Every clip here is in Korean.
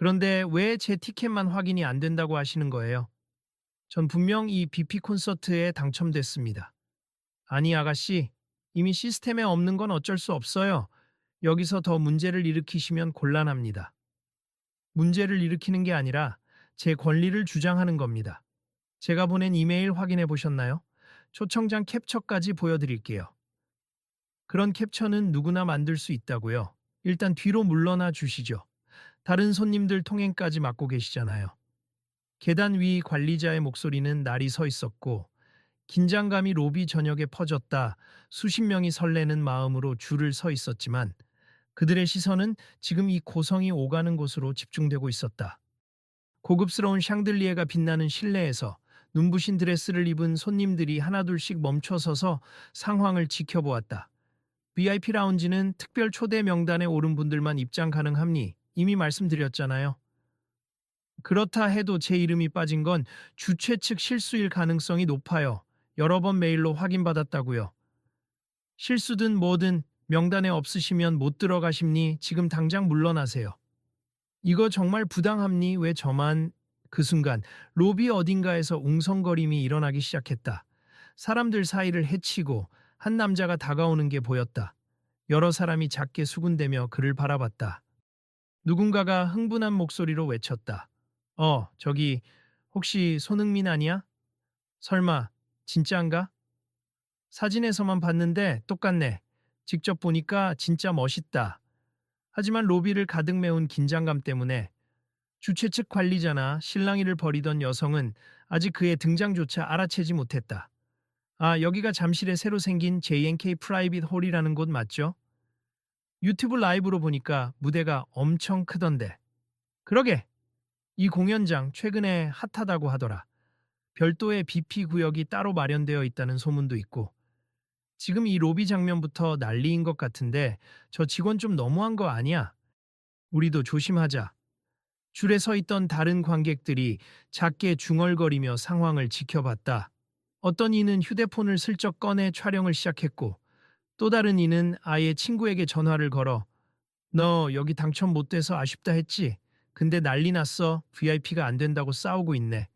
그런데 왜 제 티켓만 확인이 안 된다고 하시는 거예요? 전 분명 이 BP 콘서트에 당첨됐습니다. 아니, 아가씨, 이미 시스템에 없는 건 어쩔 수 없어요. 여기서 더 문제를 일으키시면 곤란합니다. 문제를 일으키는 게 아니라 제 권리를 주장하는 겁니다. 제가 보낸 이메일 확인해 보셨나요? 초청장 캡처까지 보여드릴게요. 그런 캡처는 누구나 만들 수 있다고요. 일단 뒤로 물러나 주시죠. 다른 손님들 통행까지 맡고 계시잖아요. 계단 위 관리자의 목소리는 날이 서 있었고, 긴장감이 로비 전역에 퍼졌다. 수십 명이 설레는 마음으로 줄을 서 있었지만 그들의 시선은 지금 이 고성이 오가는 곳으로 집중되고 있었다. 고급스러운 샹들리에가 빛나는 실내에서 눈부신 드레스를 입은 손님들이 하나둘씩 멈춰서서 상황을 지켜보았다. VIP 라운지는 특별 초대 명단에 오른 분들만 입장 가능함니 이미 말씀드렸잖아요. 그렇다 해도 제 이름이 빠진 건 주최 측 실수일 가능성이 높아요. 여러 번 메일로 확인받았다고요. 실수든 뭐든 명단에 없으시면 못 들어가십니 지금 당장 물러나세요. 이거 정말 부당합니 왜 저만. 그 순간 로비 어딘가에서 웅성거림이 일어나기 시작했다. 사람들 사이를 헤치고 한 남자가 다가오는 게 보였다. 여러 사람이 작게 수군대며 그를 바라봤다. 누군가가 흥분한 목소리로 외쳤다. 저기 혹시 손흥민 아니야? 설마 진짜인가? 사진에서만 봤는데 똑같네. 직접 보니까 진짜 멋있다. 하지만 로비를 가득 메운 긴장감 때문에 주최 측 관리자나 실랑이를 벌이던 여성은 아직 그의 등장조차 알아채지 못했다. 아, 여기가 잠실에 새로 생긴 JNK 프라이빗 홀이라는 곳 맞죠? 유튜브 라이브로 보니까 무대가 엄청 크던데. 그러게, 이 공연장 최근에 핫하다고 하더라. 별도의 BP 구역이 따로 마련되어 있다는 소문도 있고. 지금 이 로비 장면부터 난리인 것 같은데 저 직원 좀 너무한 거 아니야? 우리도 조심하자. 줄에 서 있던 다른 관객들이 작게 중얼거리며 상황을 지켜봤다. 어떤 이는 휴대폰을 슬쩍 꺼내 촬영을 시작했고 또 다른 이는 아예 친구에게 전화를 걸어 너 여기 당첨 못 돼서 아쉽다 했지? 근데 난리 났어. VIP가 안 된다고 싸우고 있네.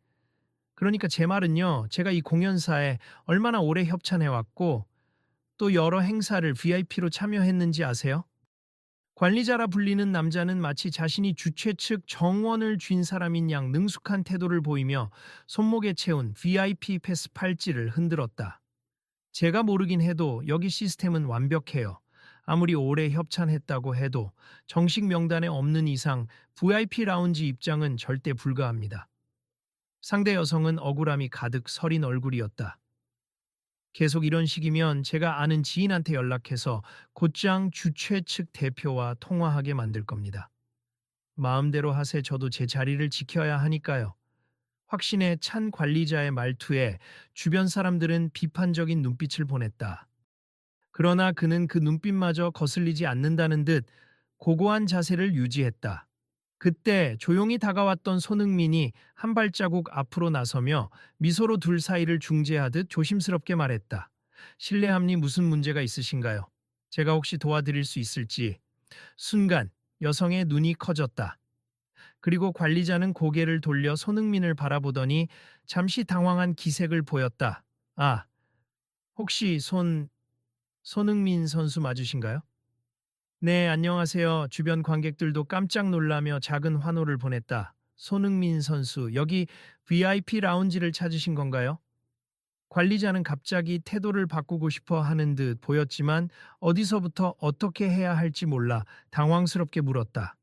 그러니까 제 말은요. 제가 이 공연사에 얼마나 오래 협찬해왔고 또 여러 행사를 VIP로 참여했는지 아세요? 관리자라 불리는 남자는 마치 자신이 주최 측 정원을 쥔 사람인 양 능숙한 태도를 보이며 손목에 채운 VIP 패스 팔찌를 흔들었다. 제가 모르긴 해도 여기 시스템은 완벽해요. 아무리 오래 협찬했다고 해도 정식 명단에 없는 이상 VIP 라운지 입장은 절대 불가합니다. 상대 여성은 억울함이 가득 서린 얼굴이었다. 계속 이런 식이면 제가 아는 지인한테 연락해서 곧장 주최 측 대표와 통화하게 만들 겁니다. 마음대로 하세. 저도 제 자리를 지켜야 하니까요. 확신에 찬 관리자의 말투에 주변 사람들은 비판적인 눈빛을 보냈다. 그러나 그는 그 눈빛마저 거슬리지 않는다는 듯 고고한 자세를 유지했다. 그때 조용히 다가왔던 손흥민이 한 발자국 앞으로 나서며 미소로 둘 사이를 중재하듯 조심스럽게 말했다. 실례함니 무슨 문제가 있으신가요? 제가 혹시 도와드릴 수 있을지. 순간 여성의 눈이 커졌다. 그리고 관리자는 고개를 돌려 손흥민을 바라보더니 잠시 당황한 기색을 보였다. 아, 혹시 손흥민 선수 맞으신가요? 네, 안녕하세요. 주변 관객들도 깜짝 놀라며 작은 환호를 보냈다. 손흥민 선수, 여기 VIP 라운지를 찾으신 건가요? 관리자는 갑자기 태도를 바꾸고 싶어 하는 듯 보였지만 어디서부터 어떻게 해야 할지 몰라 당황스럽게 물었다.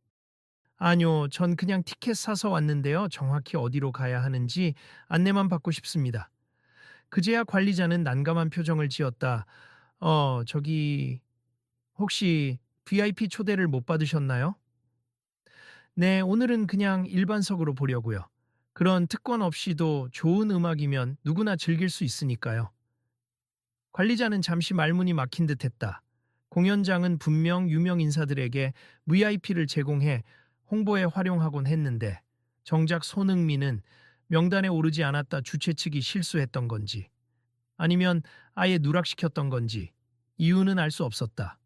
아니요, 전 그냥 티켓 사서 왔는데요. 정확히 어디로 가야 하는지 안내만 받고 싶습니다. 그제야 관리자는 난감한 표정을 지었다. 저기, 혹시 VIP 초대를 못 받으셨나요? 네, 오늘은 그냥 일반석으로 보려고요. 그런 특권 없이도 좋은 음악이면 누구나 즐길 수 있으니까요. 관리자는 잠시 말문이 막힌 듯 했다. 공연장은 분명 유명 인사들에게 VIP를 제공해 홍보에 활용하곤 했는데 정작 손흥민은 명단에 오르지 않았다 주최 측이 실수했던 건지, 아니면 아예 누락시켰던 건지, 이유는 알 수 없었다.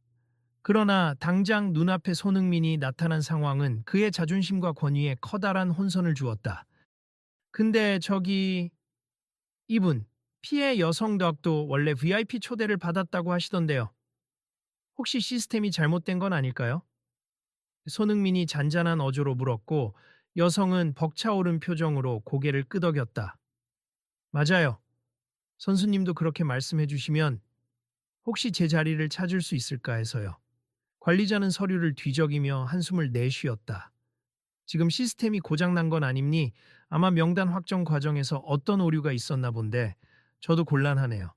그러나 당장 눈앞에 손흥민이 나타난 상황은 그의 자존심과 권위에 커다란 혼선을 주었다. 근데 저기 이분, 피해 여성 덕도 원래 VIP 초대를 받았다고 하시던데요. 혹시 시스템이 잘못된 건 아닐까요? 손흥민이 잔잔한 어조로 물었고 여성은 벅차오른 표정으로 고개를 끄덕였다. 맞아요. 선수님도 그렇게 말씀해 주시면 혹시 제 자리를 찾을 수 있을까 해서요. 관리자는 서류를 뒤적이며 한숨을 내쉬었다. 지금 시스템이 고장난 건 아님니? 아마 명단 확정 과정에서 어떤 오류가 있었나 본데 저도 곤란하네요.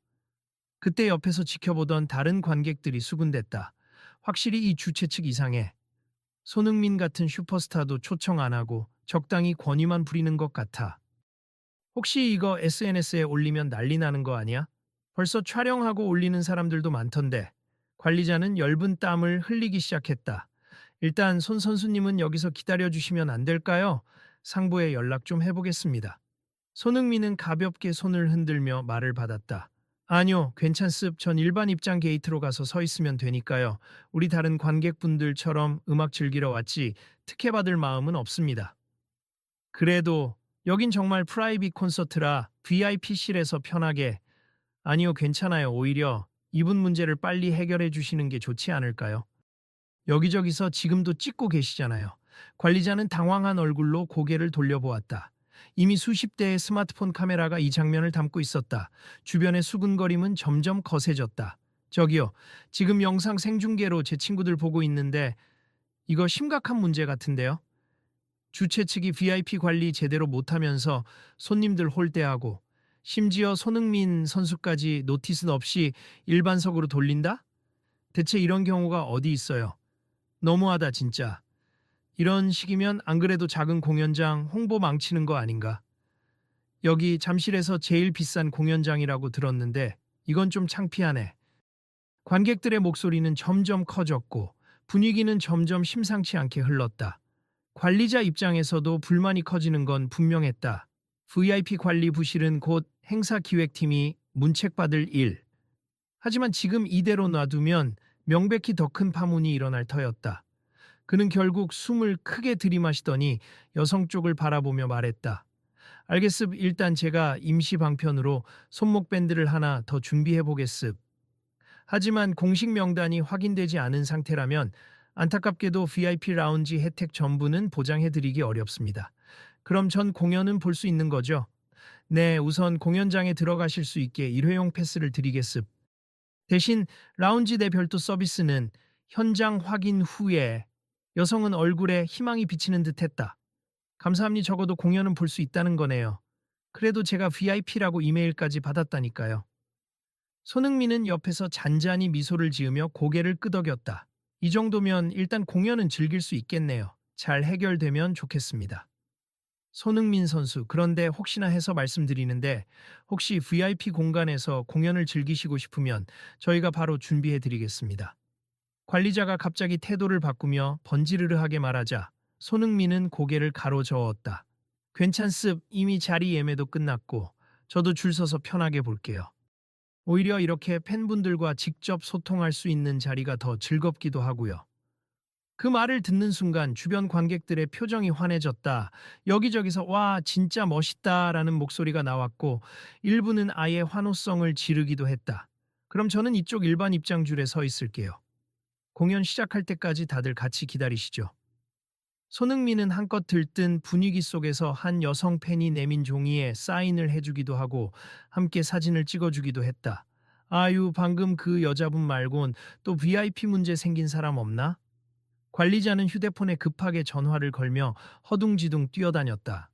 그때 옆에서 지켜보던 다른 관객들이 수군댔다. 확실히 이 주최 측 이상해. 손흥민 같은 슈퍼스타도 초청 안 하고 적당히 권위만 부리는 것 같아. 혹시 이거 SNS에 올리면 난리 나는 거 아니야? 벌써 촬영하고 올리는 사람들도 많던데. 관리자는 엷은 땀을 흘리기 시작했다. 일단 손 선수님은 여기서 기다려주시면 안 될까요? 상부에 연락 좀 해보겠습니다. 손흥민은 가볍게 손을 흔들며 말을 받았다. 아니요, 괜찮습. 전 일반 입장 게이트로 가서 서 있으면 되니까요. 우리 다른 관객분들처럼 음악 즐기러 왔지 특혜받을 마음은 없습니다. 그래도 여긴 정말 프라이빗 콘서트라 VIP실에서 편하게. 아니요, 괜찮아요. 오히려 이분 문제를 빨리 해결해 주시는 게 좋지 않을까요? 여기저기서 지금도 찍고 계시잖아요. 관리자는 당황한 얼굴로 고개를 돌려보았다. 이미 수십 대의 스마트폰 카메라가 이 장면을 담고 있었다. 주변의 수근거림은 점점 거세졌다. 저기요, 지금 영상 생중계로 제 친구들 보고 있는데 이거 심각한 문제 같은데요? 주최 측이 VIP 관리 제대로 못하면서 손님들 홀대하고 심지어 손흥민 선수까지 노티스 없이 일반석으로 돌린다? 대체 이런 경우가 어디 있어요? 너무하다 진짜. 이런 식이면 안 그래도 작은 공연장 홍보 망치는 거 아닌가? 여기 잠실에서 제일 비싼 공연장이라고 들었는데 이건 좀 창피하네. 관객들의 목소리는 점점 커졌고 분위기는 점점 심상치 않게 흘렀다. 관리자 입장에서도 불만이 커지는 건 분명했다. VIP 관리 부실은 곧 행사 기획팀이 문책받을 일. 하지만 지금 이대로 놔두면 명백히 더 큰 파문이 일어날 터였다. 그는 결국 숨을 크게 들이마시더니 여성 쪽을 바라보며 말했다. 알겠습. 일단 제가 임시 방편으로 손목 밴드를 하나 더 준비해 보겠습. 하지만 공식 명단이 확인되지 않은 상태라면 안타깝게도 VIP 라운지 혜택 전부는 보장해 드리기 어렵습니다. 그럼 전 공연은 볼 수 있는 거죠? 네, 우선 공연장에 들어가실 수 있게 일회용 패스를 드리겠습. 대신 라운지 내 별도 서비스는 현장 확인 후에. 여성은 얼굴에 희망이 비치는 듯했다. 감사합니. 적어도 공연은 볼 수 있다는 거네요. 그래도 제가 VIP라고 이메일까지 받았다니까요. 손흥민은 옆에서 잔잔히 미소를 지으며 고개를 끄덕였다. 이 정도면 일단 공연은 즐길 수 있겠네요. 잘 해결되면 좋겠습니다. 손흥민 선수, 그런데 혹시나 해서 말씀드리는데 혹시 VIP 공간에서 공연을 즐기시고 싶으면 저희가 바로 준비해 드리겠습니다. 관리자가 갑자기 태도를 바꾸며 번지르르하게 말하자 손흥민은 고개를 가로저었다. 괜찮습. 이미 자리 예매도 끝났고 저도 줄 서서 편하게 볼게요. 오히려 이렇게 팬분들과 직접 소통할 수 있는 자리가 더 즐겁기도 하고요. 그 말을 듣는 순간 주변 관객들의 표정이 환해졌다. 여기저기서 와 진짜 멋있다라는 목소리가 나왔고 일부는 아예 환호성을 지르기도 했다. 그럼 저는 이쪽 일반 입장줄에 서 있을게요. 공연 시작할 때까지 다들 같이 기다리시죠. 손흥민은 한껏 들뜬 분위기 속에서 한 여성 팬이 내민 종이에 사인을 해주기도 하고 함께 사진을 찍어주기도 했다. 아유, 방금 그 여자분 말곤 또 VIP 문제 생긴 사람 없나? 관리자는 휴대폰에 급하게 전화를 걸며 허둥지둥 뛰어다녔다.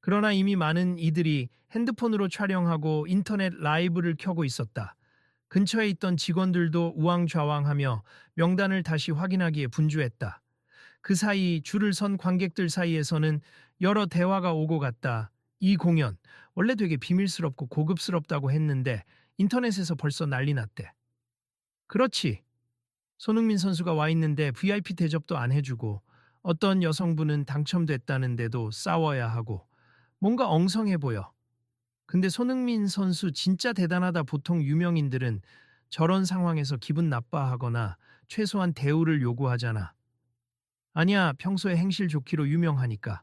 그러나 이미 많은 이들이 핸드폰으로 촬영하고 인터넷 라이브를 켜고 있었다. 근처에 있던 직원들도 우왕좌왕하며 명단을 다시 확인하기에 분주했다. 그 사이 줄을 선 관객들 사이에서는 여러 대화가 오고 갔다. 이 공연 원래 되게 비밀스럽고 고급스럽다고 했는데 인터넷에서 벌써 난리 났대. 그렇지. 손흥민 선수가 와 있는데 VIP 대접도 안 해주고 어떤 여성분은 당첨됐다는데도 싸워야 하고 뭔가 엉성해 보여. 근데 손흥민 선수 진짜 대단하다. 보통 유명인들은 저런 상황에서 기분 나빠하거나 최소한 대우를 요구하잖아. 아니야, 평소에 행실 좋기로 유명하니까.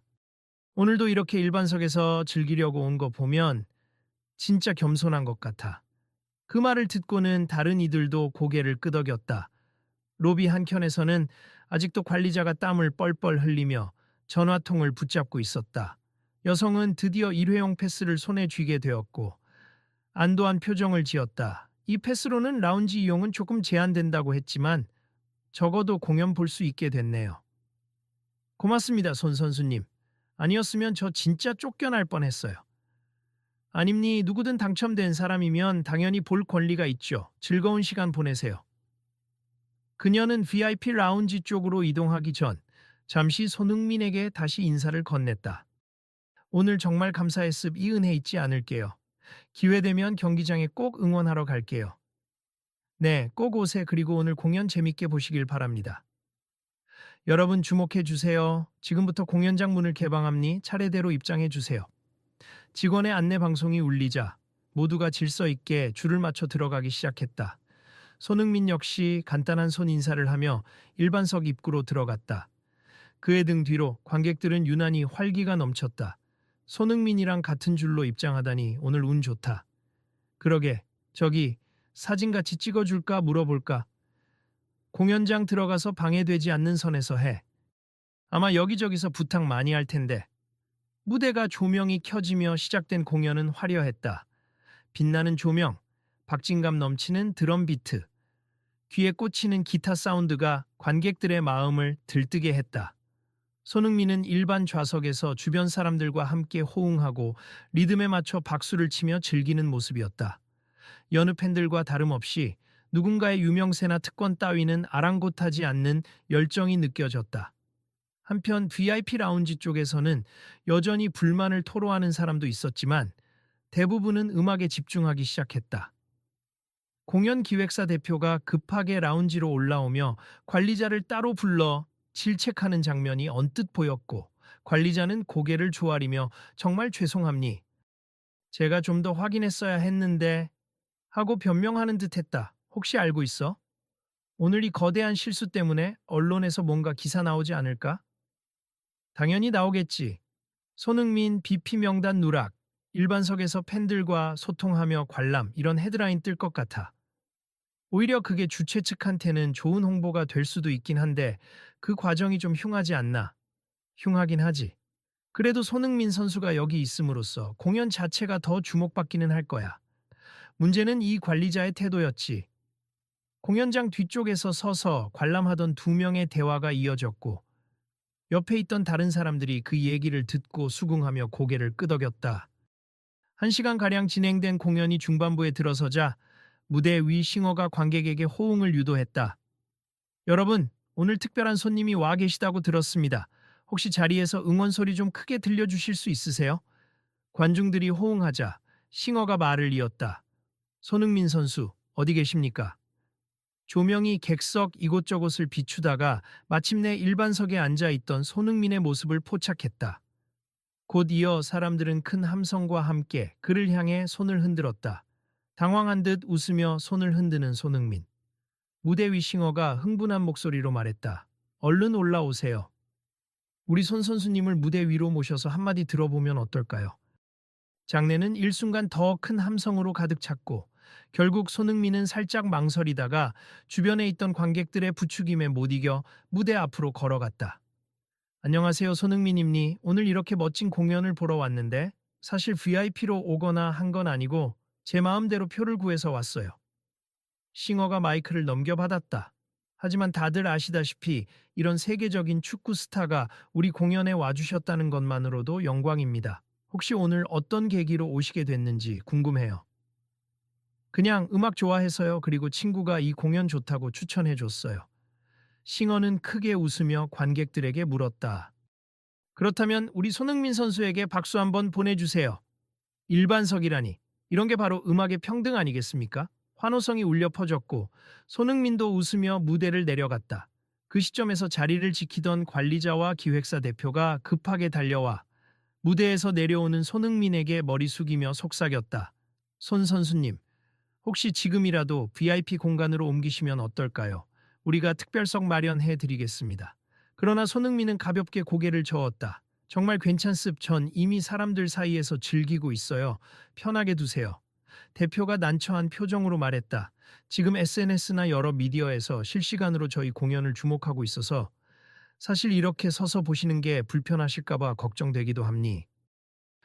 오늘도 이렇게 일반석에서 즐기려고 온 거 보면 진짜 겸손한 것 같아. 그 말을 듣고는 다른 이들도 고개를 끄덕였다. 로비 한켠에서는 아직도 관리자가 땀을 뻘뻘 흘리며 전화통을 붙잡고 있었다. 여성은 드디어 일회용 패스를 손에 쥐게 되었고 안도한 표정을 지었다. 이 패스로는 라운지 이용은 조금 제한된다고 했지만 적어도 공연 볼 수 있게 됐네요. 고맙습니다, 손 선수님. 아니었으면 저 진짜 쫓겨날 뻔했어요. 아님니 누구든 당첨된 사람이면 당연히 볼 권리가 있죠. 즐거운 시간 보내세요. 그녀는 VIP 라운지 쪽으로 이동하기 전 잠시 손흥민에게 다시 인사를 건넸다. 오늘 정말 감사했습. 이 은혜 잊지 않을게요. 기회되면 경기장에 꼭 응원하러 갈게요. 네, 꼭 오세. 그리고 오늘 공연 재밌게 보시길 바랍니다. 여러분 주목해 주세요. 지금부터 공연장 문을 개방합니 차례대로 입장해 주세요. 직원의 안내 방송이 울리자 모두가 질서 있게 줄을 맞춰 들어가기 시작했다. 손흥민 역시 간단한 손 인사를 하며 일반석 입구로 들어갔다. 그의 등 뒤로 관객들은 유난히 활기가 넘쳤다. 손흥민이랑 같은 줄로 입장하다니 오늘 운 좋다. 그러게, 저기 사진 같이 찍어줄까 물어볼까? 공연장 들어가서 방해되지 않는 선에서 해. 아마 여기저기서 부탁 많이 할 텐데. 무대가 조명이 켜지며 시작된 공연은 화려했다. 빛나는 조명, 박진감 넘치는 드럼 비트, 귀에 꽂히는 기타 사운드가 관객들의 마음을 들뜨게 했다. 손흥민은 일반 좌석에서 주변 사람들과 함께 호응하고 리듬에 맞춰 박수를 치며 즐기는 모습이었다. 여느 팬들과 다름없이 누군가의 유명세나 특권 따위는 아랑곳하지 않는 열정이 느껴졌다. 한편 VIP 라운지 쪽에서는 여전히 불만을 토로하는 사람도 있었지만 대부분은 음악에 집중하기 시작했다. 공연 기획사 대표가 급하게 라운지로 올라오며 관리자를 따로 불러 질책하는 장면이 언뜻 보였고 관리자는 고개를 조아리며 정말 죄송합니. 제가 좀 더 확인했어야 했는데 하고 변명하는 듯 했다. 혹시 알고 있어? 오늘 이 거대한 실수 때문에 언론에서 뭔가 기사 나오지 않을까? 당연히 나오겠지. 손흥민 BP 명단 누락, 일반석에서 팬들과 소통하며 관람 이런 헤드라인 뜰 것 같아. 오히려 그게 주최 측한테는 좋은 홍보가 될 수도 있긴 한데 그 과정이 좀 흉하지 않나? 흉하긴 하지. 그래도 손흥민 선수가 여기 있음으로써 공연 자체가 더 주목받기는 할 거야. 문제는 이 관리자의 태도였지. 공연장 뒤쪽에서 서서 관람하던 두 명의 대화가 이어졌고 옆에 있던 다른 사람들이 그 얘기를 듣고 수긍하며 고개를 끄덕였다. 1시간가량 진행된 공연이 중반부에 들어서자 무대 위 싱어가 관객에게 호응을 유도했다. 여러분, 오늘 특별한 손님이 와 계시다고 들었습니다. 혹시 자리에서 응원 소리 좀 크게 들려주실 수 있으세요? 관중들이 호응하자 싱어가 말을 이었다. 손흥민 선수, 어디 계십니까? 조명이 객석 이곳저곳을 비추다가 마침내 일반석에 앉아있던 손흥민의 모습을 포착했다. 곧 이어 사람들은 큰 함성과 함께 그를 향해 손을 흔들었다. 당황한 듯 웃으며 손을 흔드는 손흥민. 무대 위 싱어가 흥분한 목소리로 말했다. 얼른 올라오세요. 우리 손 선수님을 무대 위로 모셔서 한마디 들어보면 어떨까요? 장내는 일순간 더 큰 함성으로 가득 찼고 결국 손흥민은 살짝 망설이다가 주변에 있던 관객들의 부추김에 못 이겨 무대 앞으로 걸어갔다. 안녕하세요, 손흥민입니. 오늘 이렇게 멋진 공연을 보러 왔는데 사실 VIP로 오거나 한 건 아니고 제 마음대로 표를 구해서 왔어요. 싱어가 마이크를 넘겨받았다. 하지만 다들 아시다시피 이런 세계적인 축구 스타가 우리 공연에 와주셨다는 것만으로도 영광입니다. 혹시 오늘 어떤 계기로 오시게 됐는지 궁금해요. 그냥 음악 좋아해서요. 그리고 친구가 이 공연 좋다고 추천해 줬어요. 싱어는 크게 웃으며 관객들에게 물었다. 그렇다면 우리 손흥민 선수에게 박수 한번 보내주세요. 일반석이라니. 이런 게 바로 음악의 평등 아니겠습니까? 환호성이 울려 퍼졌고 손흥민도 웃으며 무대를 내려갔다. 그 시점에서 자리를 지키던 관리자와 기획사 대표가 급하게 달려와 무대에서 내려오는 손흥민에게 머리 숙이며 속삭였다. 손 선수님, 혹시 지금이라도 VIP 공간으로 옮기시면 어떨까요? 우리가 특별석 마련해 드리겠습니다. 그러나 손흥민은 가볍게 고개를 저었다. 정말 괜찮습. 전 이미 사람들 사이에서 즐기고 있어요. 편하게 두세요. 대표가 난처한 표정으로 말했다. 지금 SNS나 여러 미디어에서 실시간으로 저희 공연을 주목하고 있어서 사실 이렇게 서서 보시는 게 불편하실까봐 걱정되기도 합니.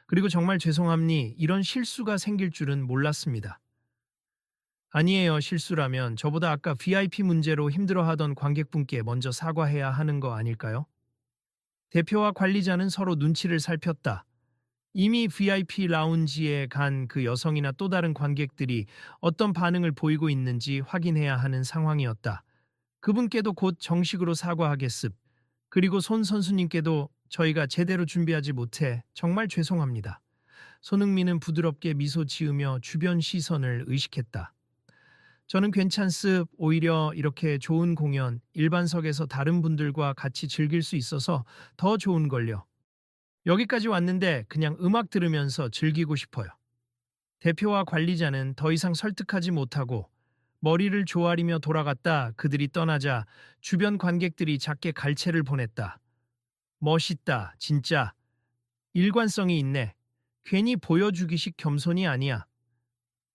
그리고 정말 죄송합니. 이런 실수가 생길 줄은 몰랐습니다. 아니에요. 실수라면 저보다 아까 VIP 문제로 힘들어하던 관객분께 먼저 사과해야 하는 거 아닐까요? 대표와 관리자는 서로 눈치를 살폈다. 이미 VIP 라운지에 간 그 여성이나 또 다른 관객들이 어떤 반응을 보이고 있는지 확인해야 하는 상황이었다. 그분께도 곧 정식으로 사과하겠습. 그리고 손 선수님께도 저희가 제대로 준비하지 못해 정말 죄송합니다. 손흥민은 부드럽게 미소 지으며 주변 시선을 의식했다. 저는 괜찮습. 오히려 이렇게 좋은 공연, 일반석에서 다른 분들과 같이 즐길 수 있어서 더 좋은걸요. 여기까지 왔는데 그냥 음악 들으면서 즐기고 싶어요. 대표와 관리자는 더 이상 설득하지 못하고 머리를 조아리며 돌아갔다. 그들이 떠나자 주변 관객들이 작게 갈채를 보냈다. 멋있다, 진짜. 일관성이 있네. 괜히 보여주기식 겸손이 아니야.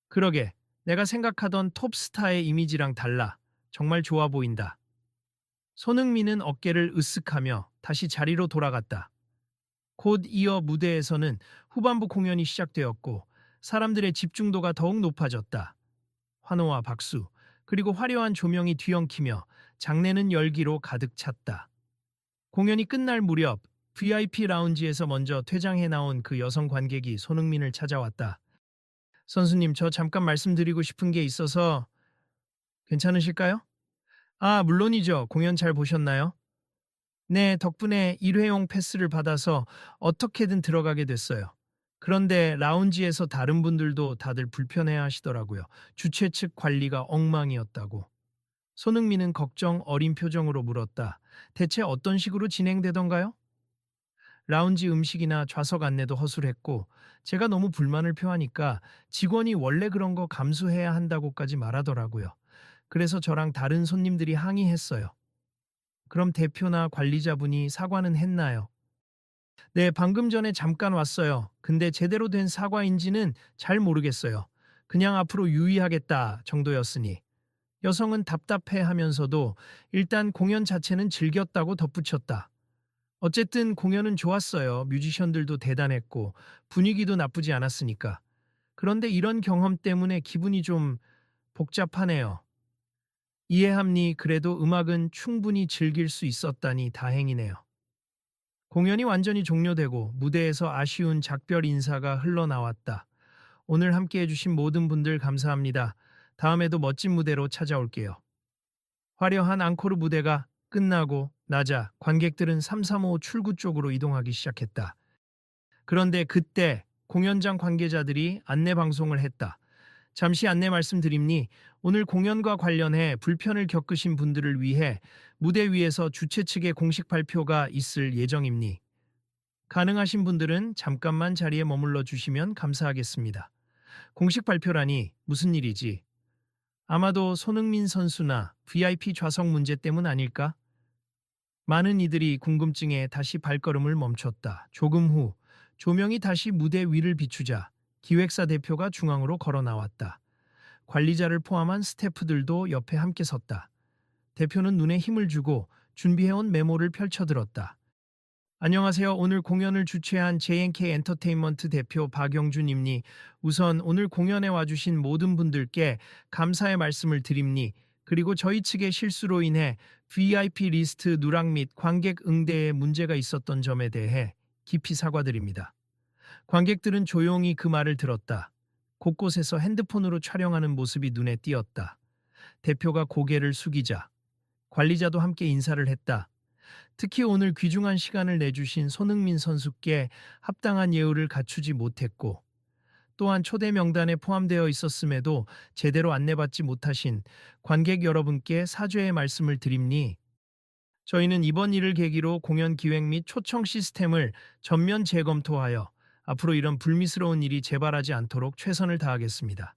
그러게, 내가 생각하던 톱스타의 이미지랑 달라. 정말 좋아 보인다. 손흥민은 어깨를 으쓱하며 다시 자리로 돌아갔다. 곧 이어 무대에서는 후반부 공연이 시작되었고 사람들의 집중도가 더욱 높아졌다. 환호와 박수, 그리고 화려한 조명이 뒤엉키며 장내는 열기로 가득 찼다. 공연이 끝날 무렵 VIP 라운지에서 먼저 퇴장해 나온 그 여성 관객이 손흥민을 찾아왔다. 선수님, 저 잠깐 말씀드리고 싶은 게 있어서 괜찮으실까요? 아, 물론이죠. 공연 잘 보셨나요? 네, 덕분에 일회용 패스를 받아서 어떻게든 들어가게 됐어요. 그런데 라운지에서 다른 분들도 다들 불편해 하시더라고요. 주최 측 관리가 엉망이었다고. 손흥민은 걱정 어린 표정으로 물었다. 대체 어떤 식으로 진행되던가요? 라운지 음식이나 좌석 안내도 허술했고 제가 너무 불만을 표하니까 직원이 원래 그런 거 감수해야 한다고까지 말하더라고요. 그래서 저랑 다른 손님들이 항의했어요. 그럼 대표나 관리자분이 사과는 했나요? 네, 방금 전에 잠깐 왔어요. 근데 제대로 된 사과인지는 잘 모르겠어요. 그냥 앞으로 유의하겠다 정도였으니. 여성은 답답해 하면서도 일단 공연 자체는 즐겼다고 덧붙였다. 어쨌든 공연은 좋았어요. 뮤지션들도 대단했고 분위기도 나쁘지 않았으니까. 그런데 이런 경험 때문에 기분이 좀 복잡하네요. 이해합니. 그래도 음악은 충분히 즐길 수 있었다니 다행이네요. 공연이 완전히 종료되고 무대에서 아쉬운 작별 인사가 흘러나왔다. 오늘 함께 해주신 모든 분들 감사합니다. 다음에도 멋진 무대로 찾아올게요. 화려한 앙코르 무대가 끝나고 나자 관객들은 335 출구 쪽으로 이동하기 시작했다. 그런데 그때 공연장 관계자들이 안내 방송을 했다. 잠시 안내 말씀드립니. 오늘 공연과 관련해 불편을 겪으신 분들을 위해 무대 위에서 주최 측의 공식 발표가 있을 예정입니. 가능하신 분들은 잠깐만 자리에 머물러 주시면 감사하겠습니다. 공식 발표라니 무슨 일이지? 아마도 손흥민 선수나 VIP 좌석 문제 때문 아닐까? 많은 이들이 궁금증에 다시 발걸음을 멈췄다. 조금 후 조명이 다시 무대 위를 비추자 기획사 대표가 중앙으로 걸어 나왔다. 관리자를 포함한 스태프들도 옆에 함께 섰다. 대표는 눈에 힘을 주고 준비해온 메모를 펼쳐들었다. 안녕하세요. 오늘 공연을 주최한 JNK 엔터테인먼트 대표 박영준입니. 우선 오늘 공연에 와주신 모든 분들께 감사의 말씀을 드립니. 그리고 저희 측의 실수로 인해 VIP 리스트 누락 및 관객 응대에 문제가 있었던 점에 대해 깊이 사과드립니다. 관객들은 조용히 그 말을 들었다. 곳곳에서 핸드폰으로 촬영하는 모습이 눈에 띄었다. 대표가 고개를 숙이자 관리자도 함께 인사를 했다. 특히 오늘 귀중한 시간을 내주신 손흥민 선수께 합당한 예우를 갖추지 못했고 또한 초대 명단에 포함되어 있었음에도 제대로 안내받지 못하신 관객 여러분께 사죄의 말씀을 드립니. 저희는 이번 일을 계기로 공연 기획 및 초청 시스템을 전면 재검토하여 앞으로 이런 불미스러운 일이 재발하지 않도록 최선을 다하겠습니다.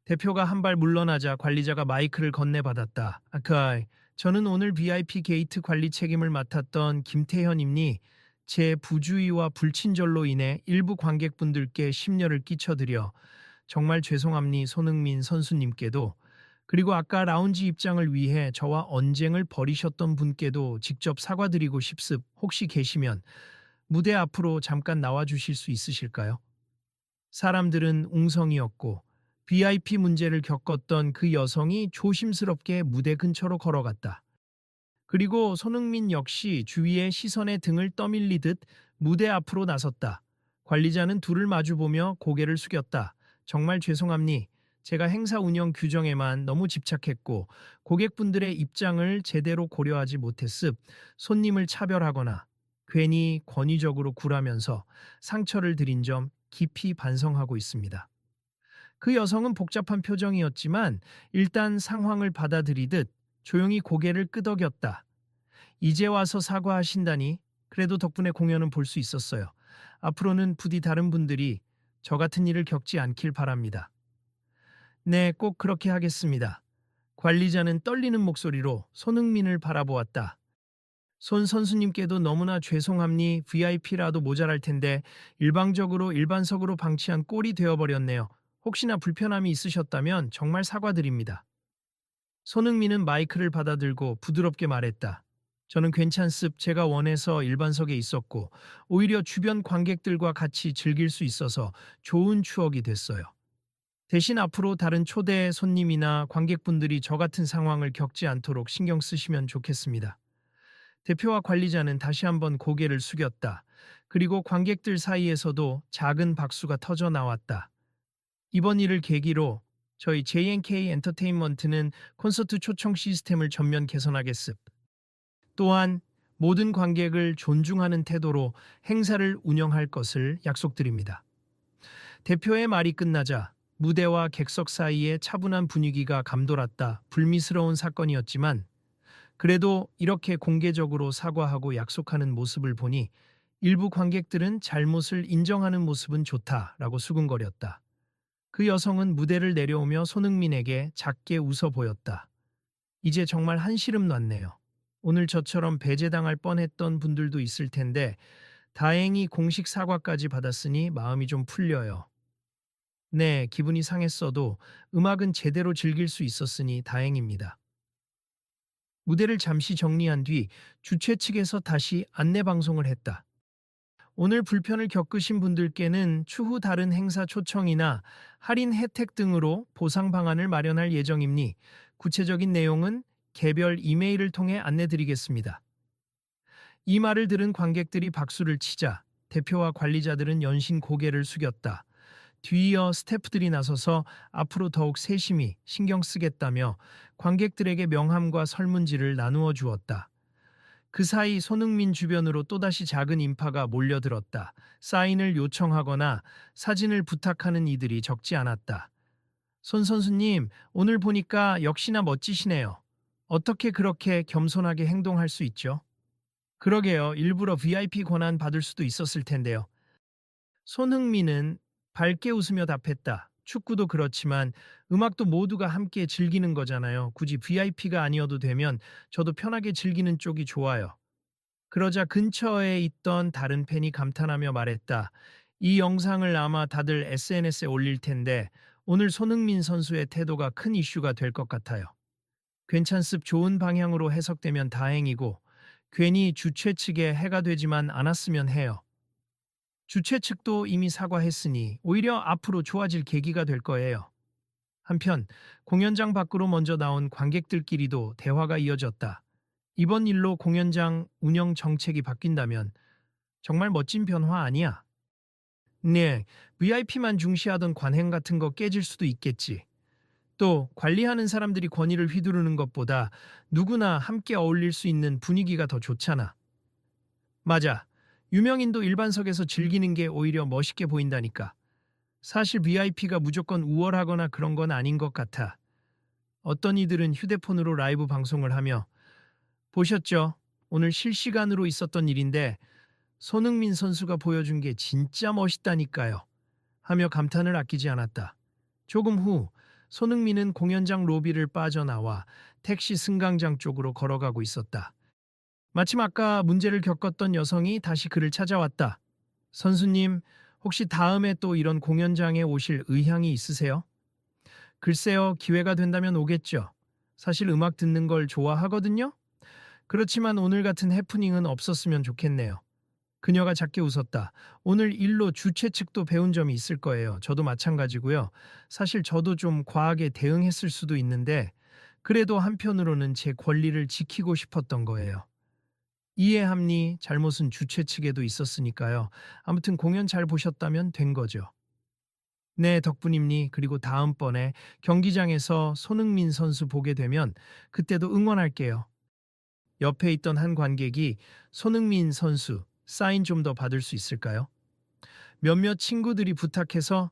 대표가 한 발 물러나자 관리자가 마이크를 건네받았다. 아까 저는 오늘 VIP 게이트 관리 책임을 맡았던 김태현입니. 제 부주의와 불친절로 인해 일부 관객분들께 심려를 끼쳐드려 정말 죄송합니. 손흥민 선수님께도, 그리고 아까 라운지 입장을 위해 저와 언쟁을 벌이셨던 분께도 직접 사과드리고 싶습. 혹시 계시면 무대 앞으로 잠깐 나와주실 수 있으실까요? 사람들은 웅성이었고 VIP 문제를 겪었던 그 여성이 조심스럽게 무대 근처로 걸어갔다. 그리고 손흥민 역시 주위의 시선에 등을 떠밀리듯 무대 앞으로 나섰다. 관리자는 둘을 마주보며 고개를 숙였다. 정말 죄송합니. 제가 행사 운영 규정에만 너무 집착했고 고객분들의 입장을 제대로 고려하지 못했습. 손님을 차별하거나 괜히 권위적으로 굴하면서 상처를 드린 점 깊이 반성하고 있습니다. 그 여성은 복잡한 표정이었지만 일단 상황을 받아들이듯 조용히 고개를 끄덕였다. 이제 와서 사과하신다니 그래도 덕분에 공연은 볼 수 있었어요. 앞으로는 부디 다른 분들이 저 같은 일을 겪지 않길 바랍니다. 네, 꼭 그렇게 하겠습니다. 관리자는 떨리는 목소리로 손흥민을 바라보았다. 손 선수님께도 너무나 죄송합니. VIP라도 모자랄 텐데 일반석으로 방치한 꼴이 되어버렸네요. 혹시나 불편함이 있으셨다면 정말 사과드립니다. 손흥민은 마이크를 받아들고 부드럽게 말했다. 저는 괜찮습. 제가 원해서 일반석에 있었고 오히려 주변 관객들과 같이 즐길 수 있어서 좋은 추억이 됐어요. 대신 앞으로 다른 초대 손님이나 관객분들이 저 같은 상황을 겪지 않도록 신경 쓰시면 좋겠습니다. 대표와 관리자는 다시 한번 고개를 숙였다. 그리고 관객들 사이에서도 작은 박수가 터져 나왔다. 이번 일을 계기로 저희 JNK 엔터테인먼트는 콘서트 초청 시스템을 전면 개선하겠습. 또한 모든 관객을 존중하는 태도로 행사를 운영할 것을 약속드립니다. 대표의 말이 끝나자 무대와 객석 사이에 차분한 분위기가 감돌았다. 불미스러운 사건이었지만 그래도 이렇게 공개적으로 사과하고 약속하는 모습을 보니 일부 관객들은 잘못을 인정하는 모습은 좋다라고 수근거렸다. 그 여성은 무대를 내려오며 손흥민에게 작게 웃어 보였다. 이제 정말 한시름 놨네요. 오늘 저처럼 배제당할 뻔했던 분들도 있을 텐데 다행히 공식 사과까지 받았으니 마음이 좀 풀려요. 네, 기분이 상했어도 음악은 제대로 즐길 수 있었으니 다행입니다. 무대를 잠시 정리한 뒤 주최 측에서 다시 안내 방송을 했다. 오늘 불편을 겪으신 분들께는 추후 다른 행사 초청이나 할인 혜택 등으로 보상 방안을 마련할 예정이니 구체적인 내용은 개별 이메일을 통해 안내드리겠습니다. 이 말을 들은 관객들이 박수를 치자 대표와 관리자들은 연신 고개를 숙였다. 뒤이어 스태프들이 나서서 앞으로 더욱 세심히 신경 쓰겠다며 관객들에게 명함과 설문지를 나누어 주었다. 그 사이 손흥민 주변으로 또다시 작은 인파가 몰려들었다. 사인을 요청하거나 사진을 부탁하는 이들이 적지 않았다. 손 선수님, 오늘 보니까 역시나 멋지시네요. 어떻게 그렇게 겸손하게 행동할 수 있죠? 그러게요. 일부러 VIP 권한 받을 수도 있었을 텐데요. 손흥민은 밝게 웃으며 답했다. 축구도 그렇지만 음악도 모두가 함께 즐기는 거잖아요. 굳이 VIP가 아니어도 되면 저도 편하게 즐기는 쪽이 좋아요. 그러자 근처에 있던 다른 팬이 감탄하며 말했다. 이 영상을 아마 다들 SNS에 올릴 텐데 오늘 손흥민 선수의 태도가 큰 이슈가 될 것 같아요. 괜찮습. 좋은 방향으로 해석되면 다행이고 괜히 주최 측에 해가 되지만 않았으면 해요. 주최 측도 이미 사과했으니 오히려 앞으로 좋아질 계기가 될 거예요. 한편 공연장 밖으로 먼저 나온 관객들끼리도 대화가 이어졌다. 이번 일로 공연장 운영 정책이 바뀐다면 정말 멋진 변화 아니야? 네, VIP만 중시하던 관행 같은 거 깨질 수도 있겠지. 또 관리하는 사람들이 권위를 휘두르는 것보다 누구나 함께 어울릴 수 있는 분위기가 더 좋잖아. 맞아. 유명인도 일반석에서 즐기는 게 오히려 멋있게 보인다니까. 사실 VIP가 무조건 우월하거나 그런 건 아닌 것 같아. 어떤 이들은 휴대폰으로 라이브 방송을 하며 보셨죠? 오늘 실시간으로 있었던 일인데 손흥민 선수가 보여준 게 진짜 멋있다니까요. 하며 감탄을 아끼지 않았다. 조금 후 손흥민은 공연장 로비를 빠져나와 택시 승강장 쪽으로 걸어가고 있었다. 마침 아까 문제를 겪었던 여성이 다시 그를 찾아왔다. 선수님, 혹시 다음에 또 이런 공연장에 오실 의향이 있으세요? 글쎄요, 기회가 된다면 오겠죠. 사실 음악 듣는 걸 좋아하거든요? 그렇지만 오늘 같은 해프닝은 없었으면 좋겠네요. 그녀가 작게 웃었다. 오늘 일로 주최 측도 배운 점이 있을 거예요. 저도 마찬가지고요. 사실 저도 좀 과하게 대응했을 수도 있는데, 그래도 한편으로는 제 권리를 지키고 싶었던 거예요. 이해합니 잘못은 주최 측에도 있었으니까요. 아무튼 공연 잘 보셨다면 된 거죠. 네, 덕분입니. 그리고 다음번에 경기장에서 손흥민 선수 보게 되면 그때도 응원할게요. 옆에 있던 한 관객이 손흥민 선수 사인 좀 더 받을 수 있을까요? 몇몇 친구들이 부탁해서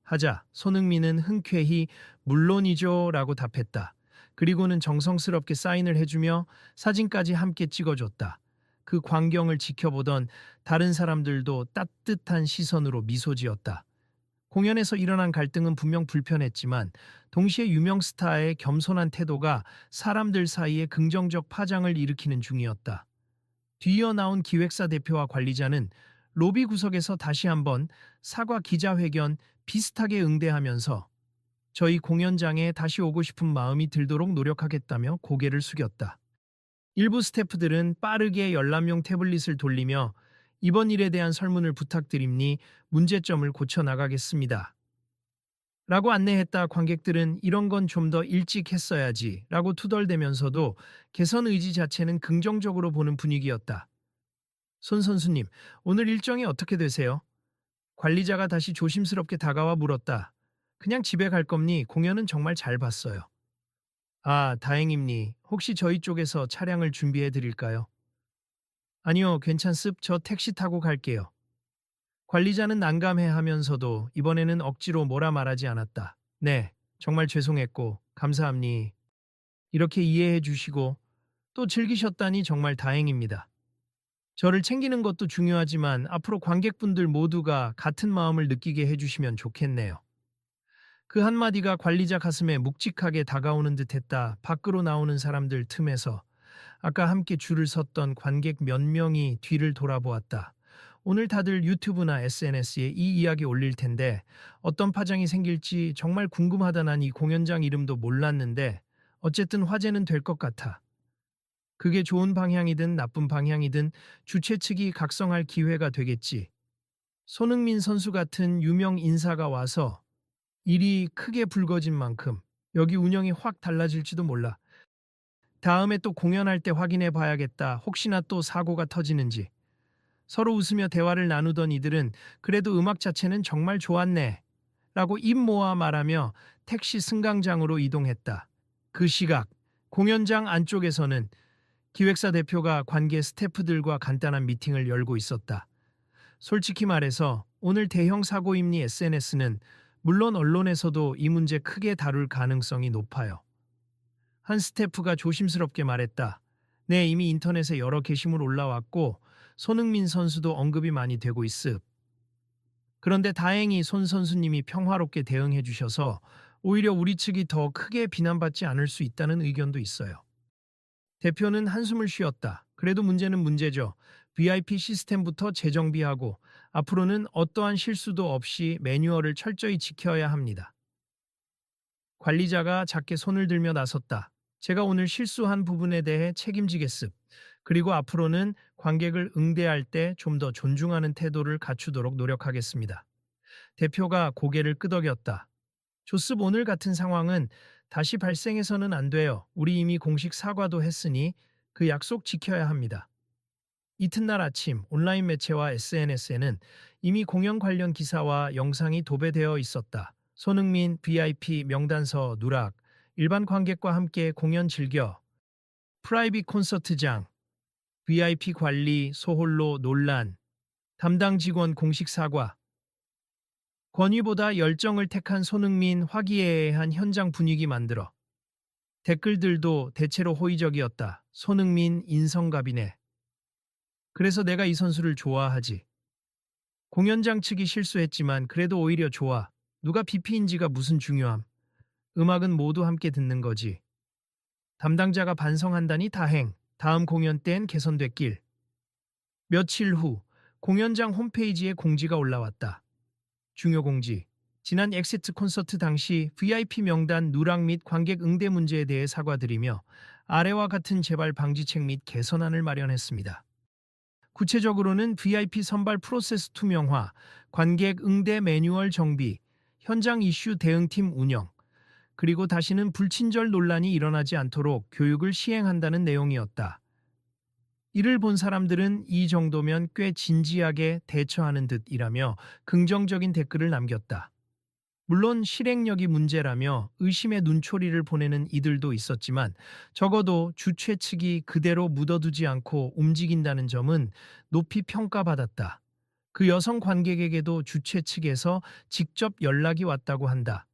하자 손흥민은 흔쾌히 물론이죠 라고 답했다. 그리고는 정성스럽게 사인을 해주며 사진까지 함께 찍어줬다. 그 광경을 지켜보던 다른 사람들도 따뜻한 시선으로 미소 지었다. 공연에서 일어난 갈등은 분명 불편했지만 동시에 유명 스타의 겸손한 태도가 사람들 사이에 긍정적 파장을 일으키는 중이었다. 뒤이어 나온 기획사 대표와 관리자는 로비 구석에서 다시 한번 사과 기자회견 비슷하게 응대하면서 저희 공연장에 다시 오고 싶은 마음이 들도록 노력하겠다며 고개를 숙였다. 일부 스태프들은 빠르게 열람용 태블릿을 돌리며 이번 일에 대한 설문을 부탁드립니 문제점을 고쳐 나가겠습니다. 라고 안내했다. 관객들은 이런 건 좀 더 일찍 했어야지 라고 투덜대면서도 개선 의지 자체는 긍정적으로 보는 분위기였다. 손 선수님, 오늘 일정이 어떻게 되세요? 관리자가 다시 조심스럽게 다가와 물었다. 그냥 집에 갈 겁니? 공연은 정말 잘 봤어요. 아, 다행입니. 혹시 저희 쪽에서 차량을 준비해 드릴까요? 아니요, 괜찮습. 저 택시 타고 갈게요. 관리자는 난감해 하면서도 이번에는 억지로 뭐라 말하지 않았다. 네, 정말 죄송했고, 감사합니. 이렇게 이해해 주시고 또 즐기셨다니 정말 다행입니다. 저를 챙기는 것도 중요하지만 앞으로 관객분들 모두가 같은 마음을 느끼게 해주시면 좋겠네요. 그 한마디가 관리자 가슴에 묵직하게 다가오는 듯했다. 밖으로 나오는 사람들 틈에서 아까 함께 줄을 섰던 관객 몇 명이 뒤를 돌아보았다. 오늘 다들 유튜브나 SNS에 이 이야기 올릴 텐데 어떤 파장이 생길지 정말 궁금하다. 난 이 공연장 이름도 몰랐는데 어쨌든 화제는 될 것 같아. 그게 좋은 방향이든 나쁜 방향이든 주최 측이 각성할 기회가 되겠지. 손흥민 선수 같은 유명 인사가 와서 일이 크게 불거진 만큼 여기 운영이 확 달라질지도 몰라. 다음에 또 공연할 때 확인해 봐야겠다. 혹시나 또 사고가 터지는지. 서로 웃으며 대화를 나누던 이들은 그래도 음악 자체는 정말 좋았네. 라고 입 모아 말하며 택시 승강장으로 이동했다. 그 시각, 공연장 안쪽에서는 기획사 대표가 관계 스태프들과 간단한 미팅을 열고 있었다. 솔직히 말해서 오늘 대형 사고임니 SNS는 물론 언론에서도 이 문제 크게 다룰 가능성이 높아요. 한 스태프가 조심스럽게 말했다. 네, 이미 인터넷에 여러 게시물 올라왔고 손흥민 선수도 언급이 많이 되고 있습. 그런데 다행히 손 선수님이 평화롭게 대응해 주셔서 오히려 우리 측이 더 크게 비난받지 않을 수 있다는 의견도 있어요. 대표는 한숨을 쉬었다. 그래도 문제는 문제죠. VIP 시스템부터 재정비하고 앞으로는 어떠한 실수도 없이 매뉴얼을 철저히 지켜야 합니다. 관리자가 작게 손을 들며 나섰다. 제가 오늘 실수한 부분에 대해 책임지겠습. 그리고 앞으로는 관객을 응대할 때 좀 더 존중하는 태도를 갖추도록 노력하겠습니다. 대표가 고개를 끄덕였다. 조습 오늘 같은 상황은 다시 발생해서는 안 돼요. 우리 이미 공식 사과도 했으니 그 약속 지켜야 합니다. 이튿날 아침 온라인 매체와 SNS에는 이미 공연 관련 기사와 영상이 도배되어 있었다. 손흥민 VIP 명단서 누락, 일반 관객과 함께 공연 즐겨, 프라이빗 콘서트장, VIP 관리 소홀로 논란, 담당 직원 공식 사과, 권위보다 열정을 택한 손흥민 화기애애한 현장 분위기 만들어. 댓글들도 대체로 호의적이었다. 손흥민 인성갑이네. 그래서 내가 이 선수를 좋아하지. 공연장 측이 실수했지만 그래도 오히려 좋아. 누가 BP인지가 무슨 중요함. 음악은 모두 함께 듣는 거지. 담당자가 반성한다니 다행. 다음 공연 땐 개선됐길. 며칠 후 공연장 홈페이지에 공지가 올라왔다. 중요 공지. 지난 엑시트 콘서트 당시 VIP 명단 누락 및 관객 응대 문제에 대해 사과드리며 아래와 같은 재발 방지책 및 개선안을 마련했습니다. 구체적으로는 VIP 선발 프로세스 투명화, 관객 응대 매뉴얼 정비, 현장 이슈 대응팀 운영, 그리고 다시는 불친절 논란이 일어나지 않도록 교육을 시행한다는 내용이었다. 이를 본 사람들은 이 정도면 꽤 진지하게 대처하는 듯이라며 긍정적인 댓글을 남겼다. 물론 실행력이 문제라며 의심의 눈초리를 보내는 이들도 있었지만 적어도 주최 측이 그대로 묻어두지 않고 움직인다는 점은 높이 평가받았다. 그 여성 관객에게도 주최 측에서 직접 연락이 왔다고 한다.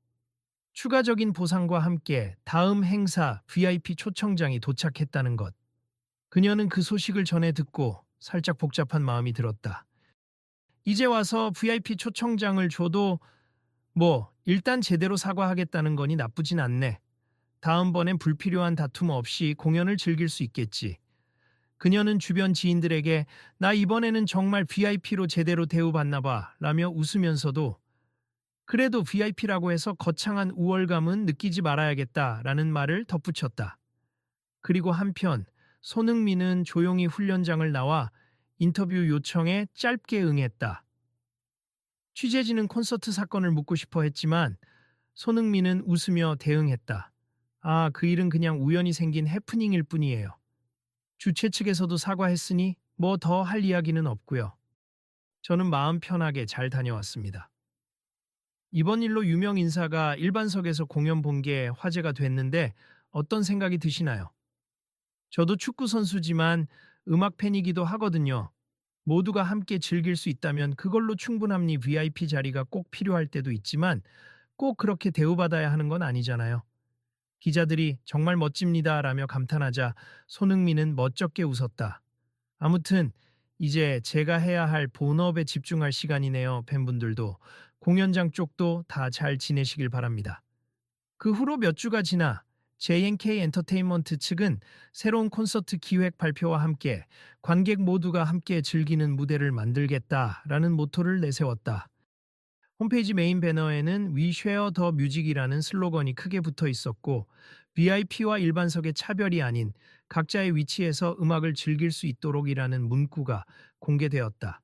추가적인 보상과 함께 다음 행사 VIP 초청장이 도착했다는 것. 그녀는 그 소식을 전해 듣고 살짝 복잡한 마음이 들었다. 이제 와서 VIP 초청장을 줘도 일단 제대로 사과하겠다는 거니 나쁘진 않네. 다음번엔 불필요한 다툼 없이 공연을 즐길 수 있겠지. 그녀는 주변 지인들에게 나 이번에는 정말 VIP로 제대로 대우받나 봐 라며 웃으면서도 그래도 VIP라고 해서 거창한 우월감은 느끼지 말아야겠다라는 말을 덧붙였다. 그리고 한편 손흥민은 조용히 훈련장을 나와 인터뷰 요청에 짧게 응했다. 취재진은 콘서트 사건을 묻고 싶어 했지만 손흥민은 웃으며 대응했다. 아, 그 일은 그냥 우연히 생긴 해프닝일 뿐이에요. 주최 측에서도 사과했으니 뭐 더 할 이야기는 없고요. 저는 마음 편하게 잘 다녀왔습니다. 이번 일로 유명 인사가 일반석에서 공연 본 게 화제가 됐는데 어떤 생각이 드시나요? 저도 축구 선수지만 음악 팬이기도 하거든요. 모두가 함께 즐길 수 있다면 그걸로 충분합니. VIP 자리가 꼭 필요할 때도 있지만 꼭 그렇게 대우받아야 하는 건 아니잖아요. 기자들이 정말 멋집니다 라며 감탄하자 손흥민은 멋쩍게 웃었다. 아무튼 이제 제가 해야 할 본업에 집중할 시간이네요. 팬분들도 공연장 쪽도 다 잘 지내시길 바랍니다. 그 후로 몇 주가 지나 JNK 엔터테인먼트 측은 새로운 콘서트 기획 발표와 함께 관객 모두가 함께 즐기는 무대를 만들겠다라는 모토를 내세웠다. 홈페이지 메인 배너에는 We Share the Music이라는 슬로건이 크게 붙어 있었고 VIP와 일반석의 차별이 아닌 각자의 위치에서 음악을 즐길 수 있도록이라는 문구가 공개되었다.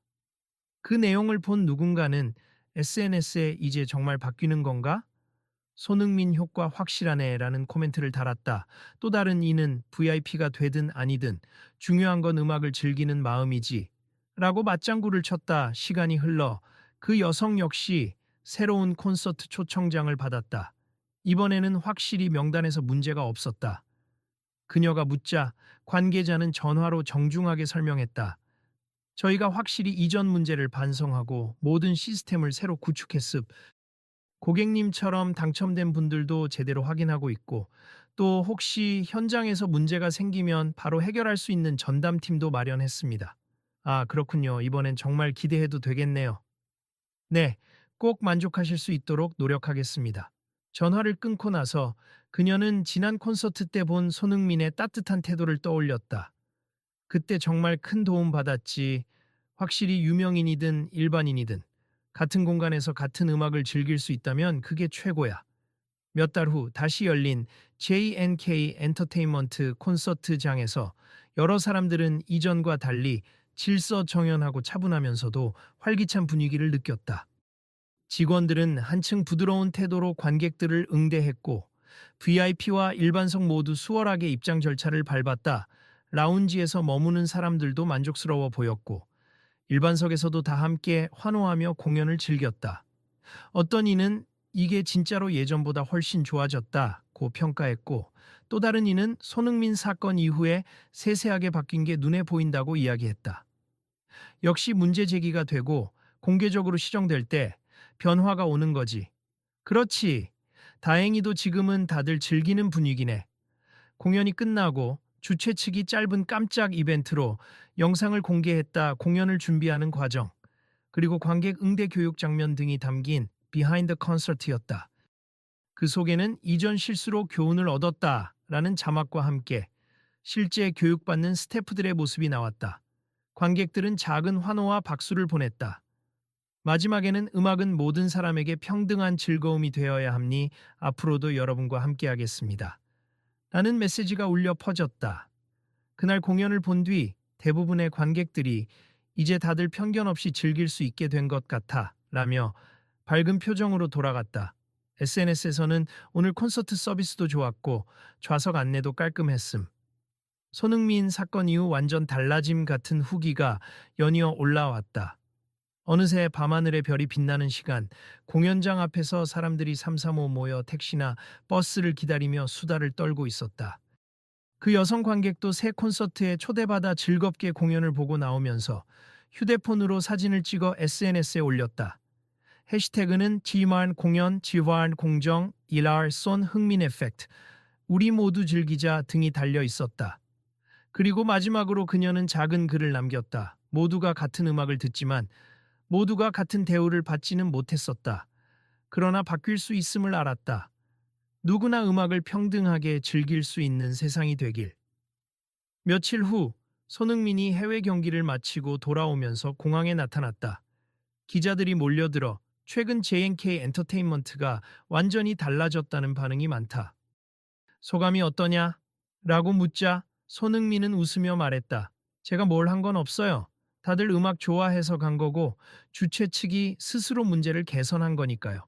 그 내용을 본 누군가는 SNS에 이제 정말 바뀌는 건가? 손흥민 효과 확실하네라는 코멘트를 달았다. 또 다른 이는 VIP가 되든 아니든 중요한 건 음악을 즐기는 마음이지 라고 맞장구를 쳤다. 시간이 흘러 그 여성 역시 새로운 콘서트 초청장을 받았다. 이번에는 확실히 명단에서 문제가 없었다. 그녀가 묻자 관계자는 전화로 정중하게 설명했다. 저희가 확실히 이전 문제를 반성하고 모든 시스템을 새로 구축했습. 고객님처럼 당첨된 분들도 제대로 확인하고 있고 또 혹시 현장에서 문제가 생기면 바로 해결할 수 있는 전담팀도 마련했습니다. 아, 그렇군요. 이번엔 정말 기대해도 되겠네요. 네, 꼭 만족하실 수 있도록 노력하겠습니다. 전화를 끊고 나서 그녀는 지난 콘서트 때 본 손흥민의 따뜻한 태도를 떠올렸다. 그때 정말 큰 도움 받았지. 확실히 유명인이든 일반인이든 같은 공간에서 같은 음악을 즐길 수 있다면 그게 최고야. 몇 달 후 다시 열린 JNK 엔터테인먼트 콘서트장에서 여러 사람들은 이전과 달리 질서정연하고 차분하면서도 활기찬 분위기를 느꼈다. 직원들은 한층 부드러운 태도로 관객들을 응대했고 VIP와 일반석 모두 수월하게 입장 절차를 밟았다. 라운지에서 머무는 사람들도 만족스러워 보였고 일반석에서도 다 함께 환호하며 공연을 즐겼다. 어떤 이는 이게 진짜로 예전보다 훨씬 좋아졌다고 평가했고 또 다른 이는 손흥민 사건 이후에 세세하게 바뀐 게 눈에 보인다고 이야기했다. 역시 문제 제기가 되고 공개적으로 시정될 때 변화가 오는 거지. 그렇지. 다행히도 지금은 다들 즐기는 분위기네. 공연이 끝나고 주최 측이 짧은 깜짝 이벤트로 영상을 공개했다. 공연을 준비하는 과정, 그리고 관객 응대 교육 장면 등이 담긴 비하인드 콘서트였다. 그 속에는 이전 실수로 교훈을 얻었다라는 자막과 함께 실제 교육받는 스태프들의 모습이 나왔다. 관객들은 작은 환호와 박수를 보냈다. 마지막에는 음악은 모든 사람에게 평등한 즐거움이 되어야 함니 앞으로도 여러분과 함께하겠습니다. 라는 메시지가 울려 퍼졌다. 그날 공연을 본 뒤 대부분의 관객들이 이제 다들 편견 없이 즐길 수 있게 된 것 같아 라며 밝은 표정으로 돌아갔다. SNS에서는 오늘 콘서트 서비스도 좋았고 좌석 안내도 깔끔했음. 손흥민 사건 이후 완전 달라짐 같은 후기가 연이어 올라왔다. 어느새 밤하늘의 별이 빛나는 시간, 공연장 앞에서 사람들이 삼삼오오 모여 택시나 버스를 기다리며 수다를 떨고 있었다. 그 여성 관객도 새 콘서트에 초대받아 즐겁게 공연을 보고 나오면서 휴대폰으로 사진을 찍어 SNS에 올렸다. 해시태그는 지만 공연, 지완 공정, 일알 쏜 흥민 에펙트, 우리 모두 즐기자 등이 달려 있었다. 그리고 마지막으로 그녀는 작은 글을 남겼다. 모두가 같은 음악을 듣지만 모두가 같은 대우를 받지는 못했었다. 그러나 바뀔 수 있음을 알았다. 누구나 음악을 평등하게 즐길 수 있는 세상이 되길. 며칠 후 손흥민이 해외 경기를 마치고 돌아오면서 공항에 나타났다. 기자들이 몰려들어 최근 JNK 엔터테인먼트가 완전히 달라졌다는 반응이 많다. 소감이 어떠냐? 라고 묻자 손흥민은 웃으며 말했다. 제가 뭘 한 건 없어요. 다들 음악 좋아해서 간 거고 주최 측이 스스로 문제를 개선한 거니까요.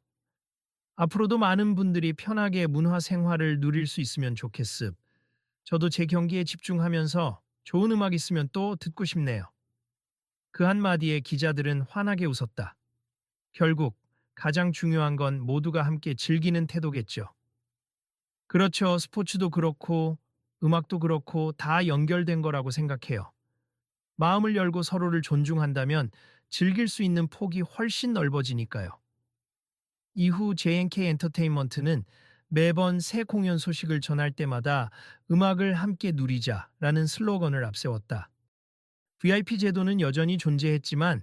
앞으로도 많은 분들이 편하게 문화 생활을 누릴 수 있으면 좋겠습. 저도 제 경기에 집중하면서 좋은 음악 있으면 또 듣고 싶네요. 그 한마디에 기자들은 환하게 웃었다. 결국 가장 중요한 건 모두가 함께 즐기는 태도겠죠. 그렇죠. 스포츠도 그렇고 음악도 그렇고 다 연결된 거라고 생각해요. 마음을 열고 서로를 존중한다면 즐길 수 있는 폭이 훨씬 넓어지니까요. 이후 JNK 엔터테인먼트는 매번 새 공연 소식을 전할 때마다 음악을 함께 누리자라는 슬로건을 앞세웠다. VIP 제도는 여전히 존재했지만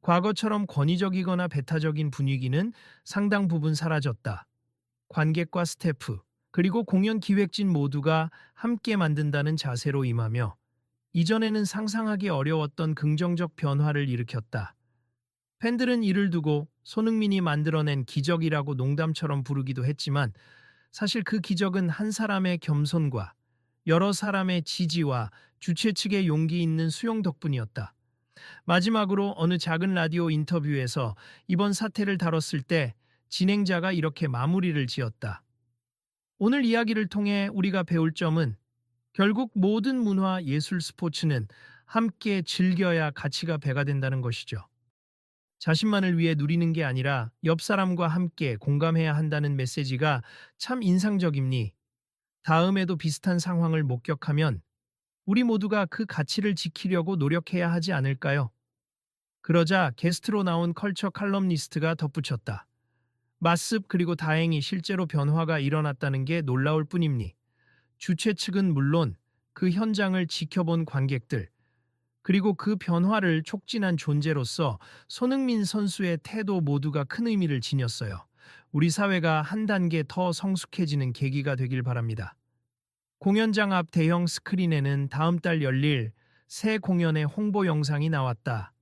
과거처럼 권위적이거나 배타적인 분위기는 상당 부분 사라졌다. 관객과 스태프, 그리고 공연 기획진 모두가 함께 만든다는 자세로 임하며 이전에는 상상하기 어려웠던 긍정적 변화를 일으켰다. 팬들은 이를 두고 손흥민이 만들어낸 기적이라고 농담처럼 부르기도 했지만 사실 그 기적은 한 사람의 겸손과 여러 사람의 지지와 주최 측의 용기 있는 수용 덕분이었다. 마지막으로 어느 작은 라디오 인터뷰에서 이번 사태를 다뤘을 때 진행자가 이렇게 마무리를 지었다. 오늘 이야기를 통해 우리가 배울 점은 결국 모든 문화, 예술, 스포츠는 함께 즐겨야 가치가 배가 된다는 것이죠. 자신만을 위해 누리는 게 아니라 옆 사람과 함께 공감해야 한다는 메시지가 참 인상적입니. 다음에도 비슷한 상황을 목격하면 우리 모두가 그 가치를 지키려고 노력해야 하지 않을까요? 그러자 게스트로 나온 컬처 칼럼니스트가 덧붙였다. 맞습. 그리고 다행히 실제로 변화가 일어났다는 게 놀라울 뿐입니. 주최 측은 물론 그 현장을 지켜본 관객들, 그리고 그 변화를 촉진한 존재로서 손흥민 선수의 태도 모두가 큰 의미를 지녔어요. 우리 사회가 한 단계 더 성숙해지는 계기가 되길 바랍니다. 공연장 앞 대형 스크린에는 다음 달 열릴 새 공연의 홍보 영상이 나왔다.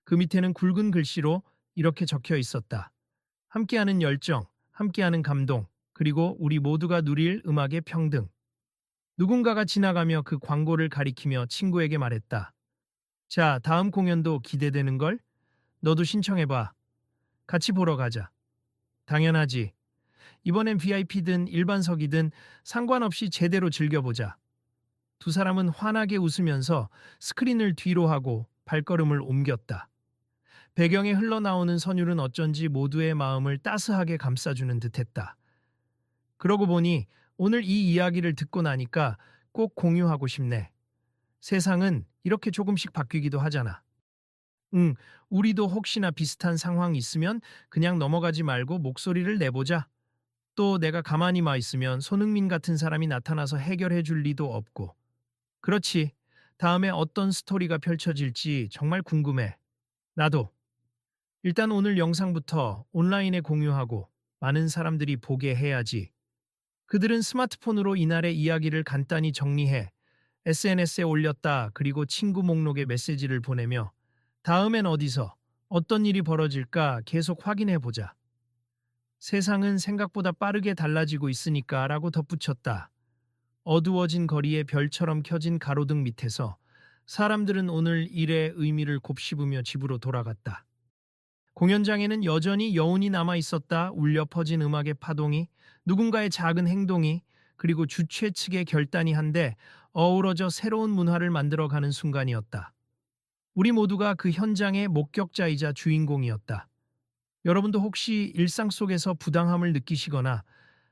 그 밑에는 굵은 글씨로 이렇게 적혀 있었다. 함께하는 열정, 함께하는 감동, 그리고 우리 모두가 누릴 음악의 평등. 누군가가 지나가며 그 광고를 가리키며 친구에게 말했다. 자, 다음 공연도 기대되는걸? 너도 신청해봐. 같이 보러 가자. 당연하지. 이번엔 VIP든 일반석이든 상관없이 제대로 즐겨보자. 두 사람은 환하게 웃으면서 스크린을 뒤로 하고 발걸음을 옮겼다. 배경에 흘러나오는 선율은 어쩐지 모두의 마음을 따스하게 감싸주는 듯했다. 그러고 보니 오늘 이 이야기를 듣고 나니까 꼭 공유하고 싶네. 세상은 이렇게 조금씩 바뀌기도 하잖아. 응, 우리도 혹시나 비슷한 상황 있으면 그냥 넘어가지 말고 목소리를 내보자. 또 내가 가만히 마 있으면 손흥민 같은 사람이 나타나서 해결해 줄 리도 없고. 그렇지. 다음에 어떤 스토리가 펼쳐질지 정말 궁금해. 나도. 일단 오늘 영상부터 온라인에 공유하고 많은 사람들이 보게 해야지. 그들은 스마트폰으로 이날의 이야기를 간단히 정리해 SNS에 올렸다. 그리고 친구 목록에 메시지를 보내며 다음엔 어디서 어떤 일이 벌어질까 계속 확인해 보자. 세상은 생각보다 빠르게 달라지고 있으니까 라고 덧붙였다. 어두워진 거리에 별처럼 켜진 가로등 밑에서 사람들은 오늘 일의 의미를 곱씹으며 집으로 돌아갔다. 공연장에는 여전히 여운이 남아 있었다. 울려 퍼진 음악의 파동이, 누군가의 작은 행동이, 그리고 주최 측의 결단이 한데 어우러져 새로운 문화를 만들어가는 순간이었다. 우리 모두가 그 현장의 목격자이자 주인공이었다. 여러분도 혹시 일상 속에서 부당함을 느끼시거나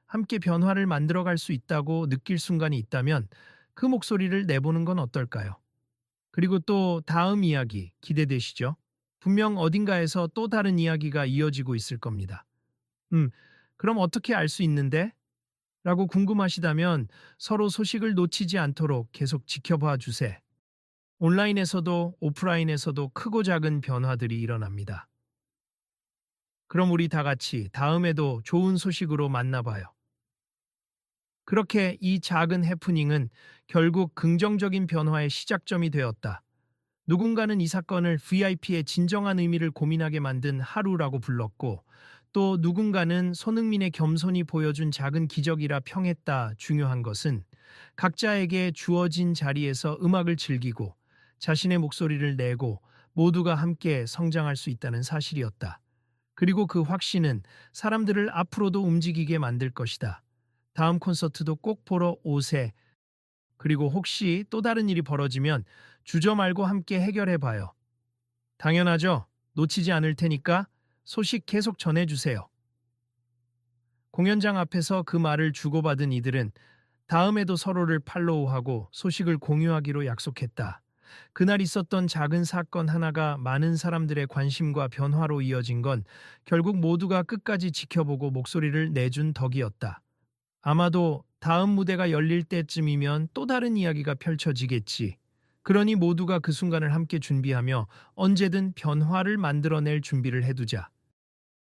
함께 변화를 만들어갈 수 있다고 느낄 순간이 있다면 그 목소리를 내보는 건 어떨까요? 그리고 또 다음 이야기 기대되시죠? 분명 어딘가에서 또 다른 이야기가 이어지고 있을 겁니다. 그럼 어떻게 알 수 있는데? 라고 궁금하시다면 서로 소식을 놓치지 않도록 계속 지켜봐 주세요. 온라인에서도 오프라인에서도 크고 작은 변화들이 일어납니다. 그럼 우리 다 같이 다음에도 좋은 소식으로 만나봐요. 그렇게 이 작은 해프닝은 결국 긍정적인 변화의 시작점이 되었다. 누군가는 이 사건을 VIP의 진정한 의미를 고민하게 만든 하루라고 불렀고, 또 누군가는 손흥민의 겸손이 보여준 작은 기적이라 평했다. 중요한 것은 각자에게 주어진 자리에서 음악을 즐기고 자신의 목소리를 내고 모두가 함께 성장할 수 있다는 사실이었다. 그리고 그 확신은 사람들을 앞으로도 움직이게 만들 것이다. 다음 콘서트도 꼭 보러 오세. 그리고 혹시 또 다른 일이 벌어지면 주저 말고 함께 해결해 봐요. 당연하죠. 놓치지 않을 테니까 소식 계속 전해주세요. 공연장 앞에서 그 말을 주고받은 이들은 다음에도 서로를 팔로우하고 소식을 공유하기로 약속했다. 그날 있었던 작은 사건 하나가 많은 사람들의 관심과 변화로 이어진 건 결국 모두가 끝까지 지켜보고 목소리를 내준 덕이었다. 아마도 다음 무대가 열릴 때쯤이면 또 다른 이야기가 펼쳐지겠지. 그러니 모두가 그 순간을 함께 준비하며 언제든 변화를 만들어낼 준비를 해두자.